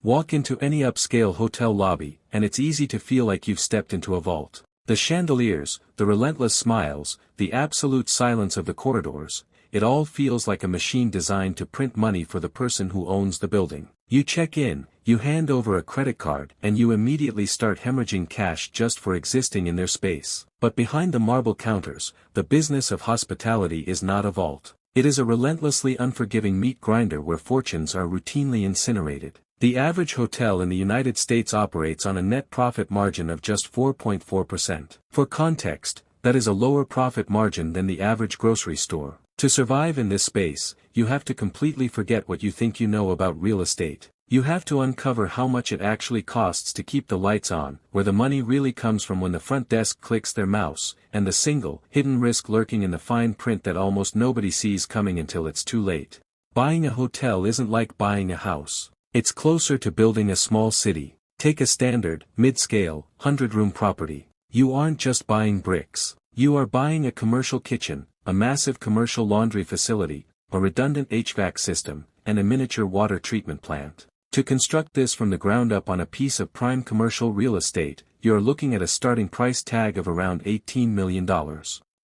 Walk into any upscale hotel lobby, and it's easy to feel like you've stepped into a vault. The chandeliers, the relentless smiles, the absolute silence of the corridors, it all feels like a machine designed to print money for the person who owns the building. You check in, you hand over a credit card, and you immediately start hemorrhaging cash just for existing in their space. But behind the marble counters, the business of hospitality is not a vault. It is a relentlessly unforgiving meat grinder where fortunes are routinely incinerated. The average hotel in the United States operates on a net profit margin of just 4.4%. For context, that is a lower profit margin than the average grocery store. To survive in this space, you have to completely forget what you think you know about real estate. You have to uncover how much it actually costs to keep the lights on, where the money really comes from when the front desk clicks their mouse, and the single, hidden risk lurking in the fine print that almost nobody sees coming until it's too late. Buying a hotel isn't like buying a house. It's closer to building a small city. Take a standard, mid-scale, 100-room property. You aren't just buying bricks. You are buying a commercial kitchen, a massive commercial laundry facility, a redundant HVAC system, and a miniature water treatment plant. To construct this from the ground up on a piece of prime commercial real estate, you are looking at a starting price tag of around $18 million.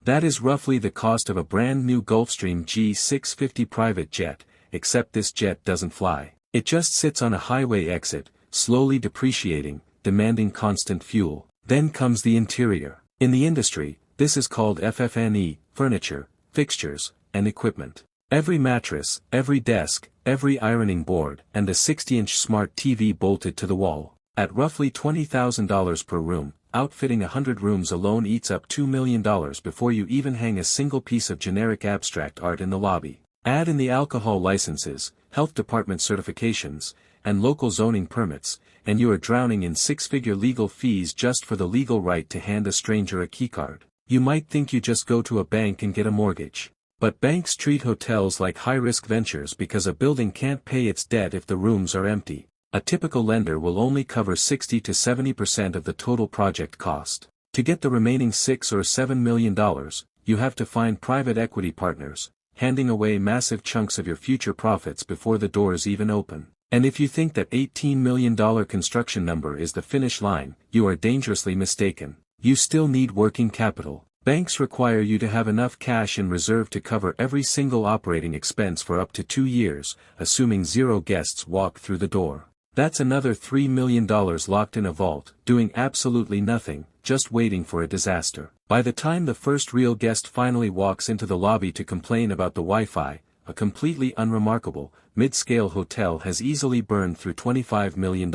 That is roughly the cost of a brand new Gulfstream G650 private jet, except this jet doesn't fly. It just sits on a highway exit, slowly depreciating, demanding constant fuel. Then comes the interior. In the industry, this is called FF&E, furniture, fixtures, and equipment. Every mattress, every desk, every ironing board, and a 60-inch smart TV bolted to the wall. At roughly $20,000 per room, outfitting 100 rooms alone eats up $2 million before you even hang a single piece of generic abstract art in the lobby. Add in the alcohol licenses, health department certifications, and local zoning permits, and you are drowning in six-figure legal fees just for the legal right to hand a stranger a keycard. You might think you just go to a bank and get a mortgage. But banks treat hotels like high-risk ventures because a building can't pay its debt if the rooms are empty. A typical lender will only cover 60 to 70% of the total project cost. To get the remaining $6 or $7 million, you have to find private equity partners, handing away massive chunks of your future profits before the doors even open. And if you think that $18 million construction number is the finish line, you are dangerously mistaken. You still need working capital. Banks require you to have enough cash in reserve to cover every single operating expense for up to 2 years, assuming 0 guests walk through the door. That's another $3 million locked in a vault, doing absolutely nothing, just waiting for a disaster. By the time the first real guest finally walks into the lobby to complain about the Wi-Fi, a completely unremarkable, mid-scale hotel has easily burned through $25 million.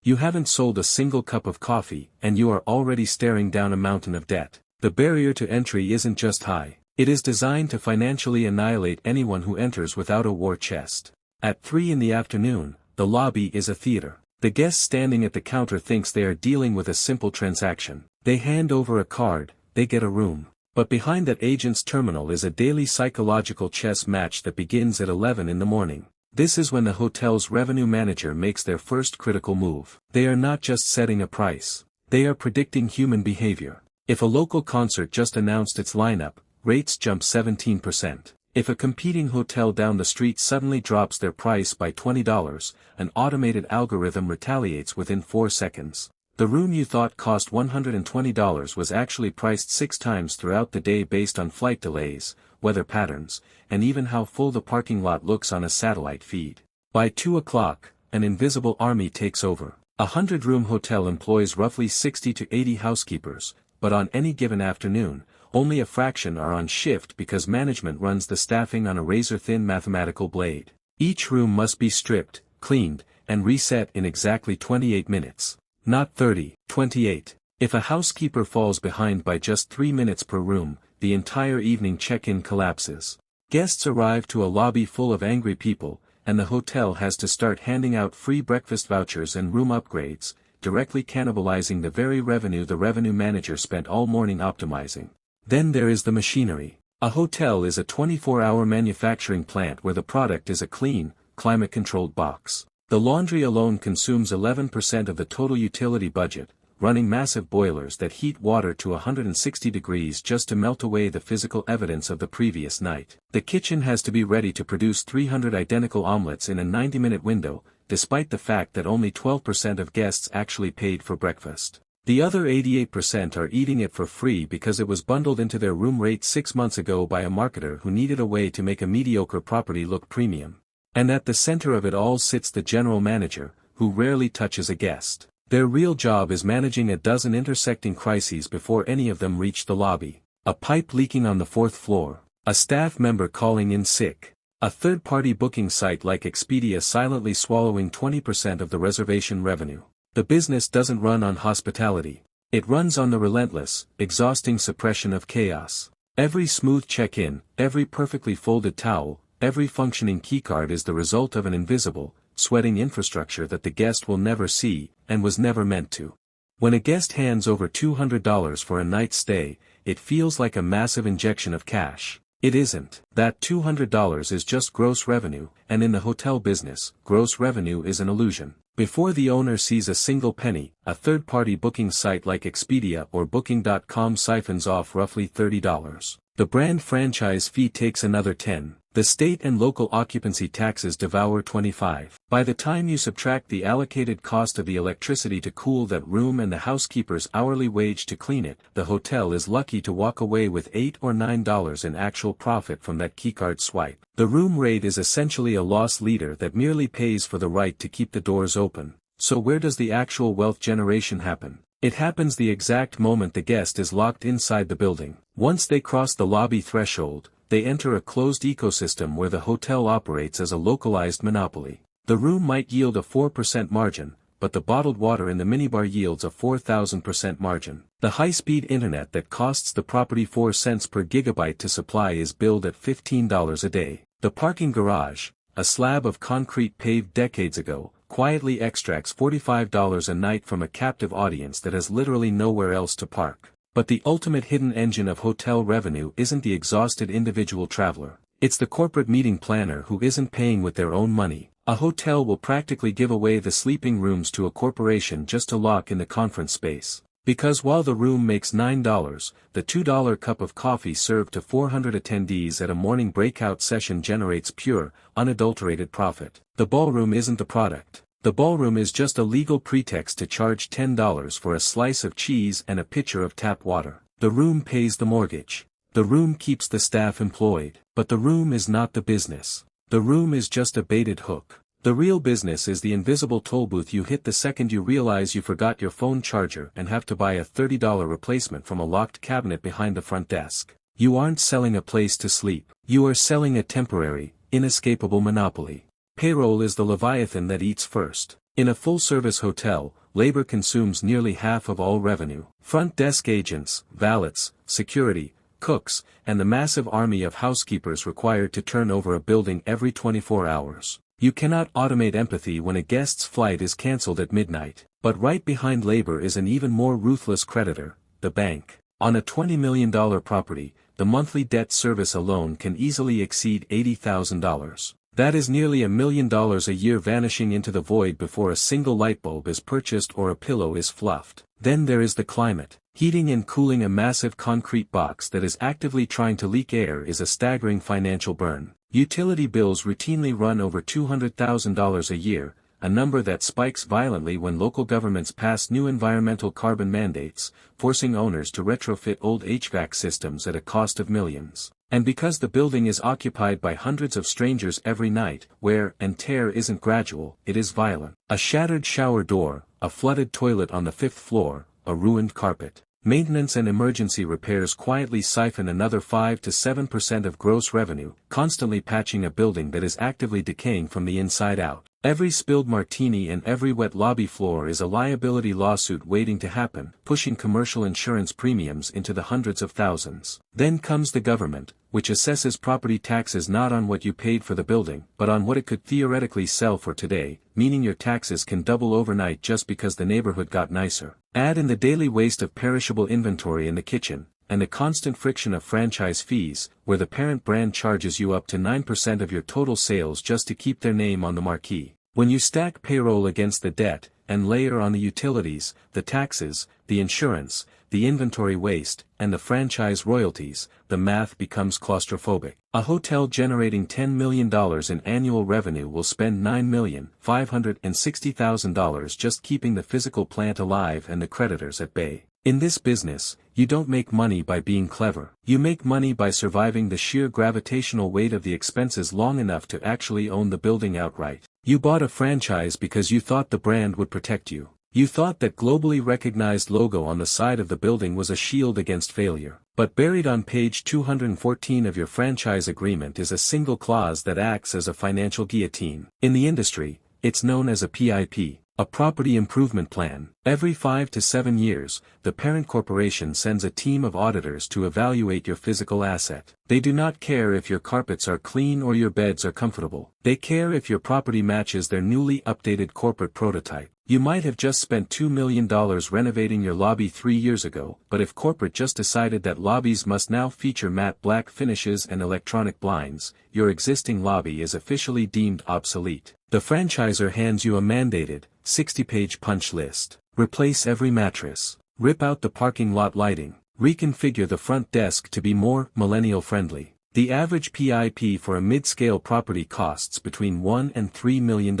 You haven't sold a single cup of coffee, and you are already staring down a mountain of debt. The barrier to entry isn't just high. It is designed to financially annihilate anyone who enters without a war chest. At 3 in the afternoon, the lobby is a theater. The guest standing at the counter thinks they are dealing with a simple transaction. They hand over a card, they get a room. But behind that agent's terminal is a daily psychological chess match that begins at 11 in the morning. This is when the hotel's revenue manager makes their first critical move. They are not just setting a price. They are predicting human behavior. If a local concert just announced its lineup, rates jump 17%. If a competing hotel down the street suddenly drops their price by $20, an automated algorithm retaliates within 4 seconds. The room you thought cost $120 was actually priced 6 times throughout the day based on flight delays, weather patterns, and even how full the parking lot looks on a satellite feed. By 2 o'clock, an invisible army takes over. A 100-room hotel employs roughly 60 to 80 housekeepers, but on any given afternoon, only a fraction are on shift because management runs the staffing on a razor-thin mathematical blade. Each room must be stripped, cleaned, and reset in exactly 28 minutes. Not 30, 28. If a housekeeper falls behind by just 3 minutes per room, the entire evening check-in collapses. Guests arrive to a lobby full of angry people, and the hotel has to start handing out free breakfast vouchers and room upgrades, directly cannibalizing the very revenue the revenue manager spent all morning optimizing. Then there is the machinery. A hotel is a 24-hour manufacturing plant where the product is a clean, climate-controlled box. The laundry alone consumes 11% of the total utility budget, running massive boilers that heat water to 160 degrees just to melt away the physical evidence of the previous night. The kitchen has to be ready to produce 300 identical omelets in a 90-minute window, despite the fact that only 12% of guests actually paid for breakfast. The other 88% are eating it for free because it was bundled into their room rate 6 months ago by a marketer who needed a way to make a mediocre property look premium. And at the center of it all sits the general manager, who rarely touches a guest. Their real job is managing a dozen intersecting crises before any of them reach the lobby. A pipe leaking on the 4th floor. A staff member calling in sick. A third-party booking site like Expedia silently swallowing 20% of the reservation revenue. The business doesn't run on hospitality. It runs on the relentless, exhausting suppression of chaos. Every smooth check-in, every perfectly folded towel, every functioning keycard is the result of an invisible, sweating infrastructure that the guest will never see, and was never meant to. When a guest hands over $200 for a night's stay, it feels like a massive injection of cash. It isn't. That $200 is just gross revenue, and in the hotel business, gross revenue is an illusion. Before the owner sees a single penny, a third-party booking site like Expedia or Booking.com siphons off roughly $30. The brand franchise fee takes another 10. The state and local occupancy taxes devour 25. By the time you subtract the allocated cost of the electricity to cool that room and the housekeeper's hourly wage to clean it, the hotel is lucky to walk away with $8 or $9 in actual profit from that keycard swipe. The room rate is essentially a loss leader that merely pays for the right to keep the doors open. So where does the actual wealth generation happen? It happens the exact moment the guest is locked inside the building. Once they cross the lobby threshold, they enter a closed ecosystem where the hotel operates as a localized monopoly. The room might yield a 4% margin, but the bottled water in the minibar yields a 4,000% margin. The high-speed internet that costs the property 4 cents per gigabyte to supply is billed at $15 a day. The parking garage, a slab of concrete paved decades ago, quietly extracts $45 a night from a captive audience that has literally nowhere else to park. But the ultimate hidden engine of hotel revenue isn't the exhausted individual traveler. It's the corporate meeting planner who isn't paying with their own money. A hotel will practically give away the sleeping rooms to a corporation just to lock in the conference space. Because while the room makes $9, the $2 cup of coffee served to 400 attendees at a morning breakout session generates pure, unadulterated profit. The ballroom isn't the product. The ballroom is just a legal pretext to charge $10 for a slice of cheese and a pitcher of tap water. The room pays the mortgage. The room keeps the staff employed. But the room is not the business. The room is just a baited hook. The real business is the invisible toll booth you hit the second you realize you forgot your phone charger and have to buy a $30 replacement from a locked cabinet behind the front desk. You aren't selling a place to sleep. You are selling a temporary, inescapable monopoly. Payroll is the leviathan that eats first. In a full-service hotel, labor consumes nearly half of all revenue. Front desk agents, valets, security, cooks, and the massive army of housekeepers required to turn over a building every 24 hours. You cannot automate empathy when a guest's flight is cancelled at midnight. But right behind labor is an even more ruthless creditor, the bank. On a $20 million property, the monthly debt service alone can easily exceed $80,000. That is nearly $1 million a year vanishing into the void before a single light bulb is purchased or a pillow is fluffed. Then there is the climate. Heating and cooling a massive concrete box that is actively trying to leak air is a staggering financial burn. Utility bills routinely run over $200,000 a year, a number that spikes violently when local governments pass new environmental carbon mandates, forcing owners to retrofit old HVAC systems at a cost of millions. And because the building is occupied by hundreds of strangers every night, wear and tear isn't gradual, it is violent. A shattered shower door, a flooded toilet on the 5th floor, a ruined carpet. Maintenance and emergency repairs quietly siphon another 5 to 7% of gross revenue, constantly patching a building that is actively decaying from the inside out. Every spilled martini and every wet lobby floor is a liability lawsuit waiting to happen, pushing commercial insurance premiums into the hundreds of thousands. Then comes the government, which assesses property taxes not on what you paid for the building, but on what it could theoretically sell for today, meaning your taxes can double overnight just because the neighborhood got nicer. Add in the daily waste of perishable inventory in the kitchen, and the constant friction of franchise fees, where the parent brand charges you up to 9% of your total sales just to keep their name on the marquee. When you stack payroll against the debt, and layer on the utilities, the taxes, the insurance, the inventory waste, and the franchise royalties, the math becomes claustrophobic. A hotel generating $10 million in annual revenue will spend $9,560,000 just keeping the physical plant alive and the creditors at bay. In this business, you don't make money by being clever. You make money by surviving the sheer gravitational weight of the expenses long enough to actually own the building outright. You bought a franchise because you thought the brand would protect you. You thought that globally recognized logo on the side of the building was a shield against failure. But buried on page 214 of your franchise agreement is a single clause that acts as a financial guillotine. In the industry, it's known as a PIP, a property improvement plan. Every 5 to 7 years, the parent corporation sends a team of auditors to evaluate your physical asset. They do not care if your carpets are clean or your beds are comfortable. They care if your property matches their newly updated corporate prototype. You might have just spent $2 million renovating your lobby 3 years ago, but if corporate just decided that lobbies must now feature matte black finishes and electronic blinds, your existing lobby is officially deemed obsolete. The franchisor hands you a mandated, 60-page punch list. Replace every mattress. Rip out the parking lot lighting. Reconfigure the front desk to be more millennial-friendly. The average PIP for a mid-scale property costs between $1 and $3 million.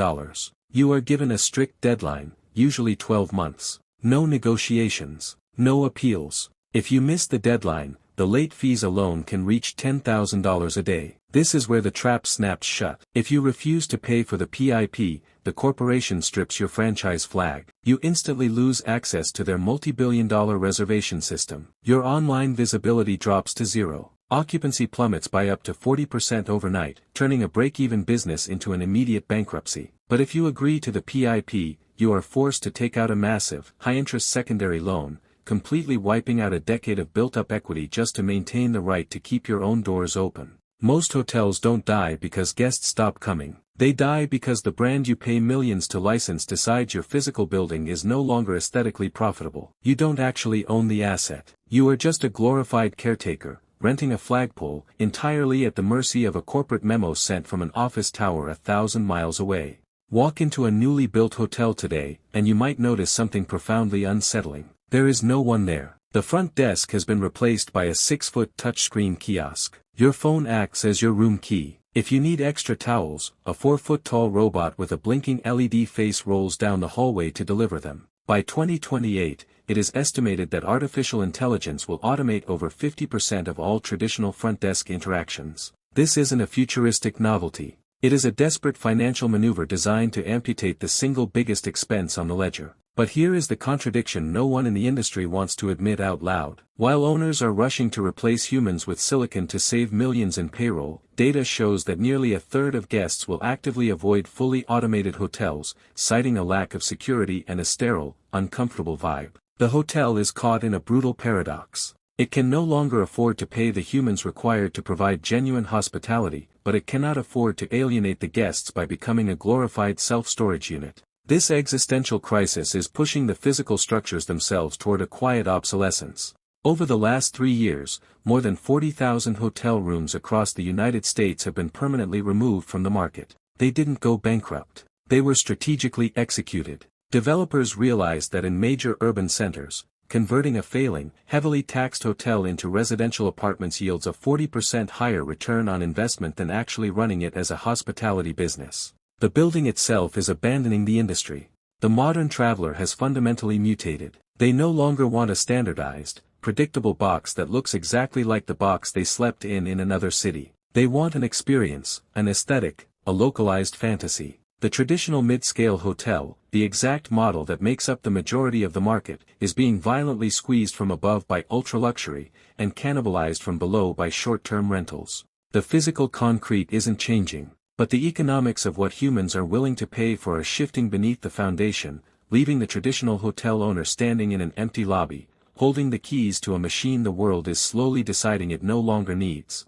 You are given a strict deadline, usually 12 months. No negotiations. No appeals. If you miss the deadline, the late fees alone can reach $10,000 a day. This is where the trap snaps shut. If you refuse to pay for the PIP, the corporation strips your franchise flag. You instantly lose access to their multi-billion-dollar reservation system. Your online visibility drops to zero. Occupancy plummets by up to 40% overnight, turning a break-even business into an immediate bankruptcy. But if you agree to the PIP, you are forced to take out a massive, high-interest secondary loan, completely wiping out a decade of built-up equity just to maintain the right to keep your own doors open. Most hotels don't die because guests stop coming. They die because the brand you pay millions to license decides your physical building is no longer aesthetically profitable. You don't actually own the asset. You are just a glorified caretaker, renting a flagpole, entirely at the mercy of a corporate memo sent from an office tower 1,000 miles away. Walk into a newly built hotel today, and you might notice something profoundly unsettling. There is no one there. The front desk has been replaced by a 6-foot touchscreen kiosk. Your phone acts as your room key. If you need extra towels, a 4-foot-tall robot with a blinking LED face rolls down the hallway to deliver them. By 2028, it is estimated that artificial intelligence will automate over 50% of all traditional front desk interactions. This isn't a futuristic novelty. It is a desperate financial maneuver designed to amputate the single biggest expense on the ledger. But here is the contradiction no one in the industry wants to admit out loud. While owners are rushing to replace humans with silicon to save millions in payroll, data shows that nearly a third of guests will actively avoid fully automated hotels, citing a lack of security and a sterile, uncomfortable vibe. The hotel is caught in a brutal paradox. It can no longer afford to pay the humans required to provide genuine hospitality, but it cannot afford to alienate the guests by becoming a glorified self-storage unit. This existential crisis is pushing the physical structures themselves toward a quiet obsolescence. Over the last 3 years, more than 40,000 hotel rooms across the United States have been permanently removed from the market. They didn't go bankrupt. They were strategically executed. Developers realized that in major urban centers, converting a failing, heavily taxed hotel into residential apartments yields a 40% higher return on investment than actually running it as a hospitality business. The building itself is abandoning the industry. The modern traveler has fundamentally mutated. They no longer want a standardized, predictable box that looks exactly like the box they slept in another city. They want an experience, an aesthetic, a localized fantasy. The traditional mid-scale hotel, the exact model that makes up the majority of the market, is being violently squeezed from above by ultra-luxury, and cannibalized from below by short-term rentals. The physical concrete isn't changing, but the economics of what humans are willing to pay for are shifting beneath the foundation, leaving the traditional hotel owner standing in an empty lobby, holding the keys to a machine the world is slowly deciding it no longer needs.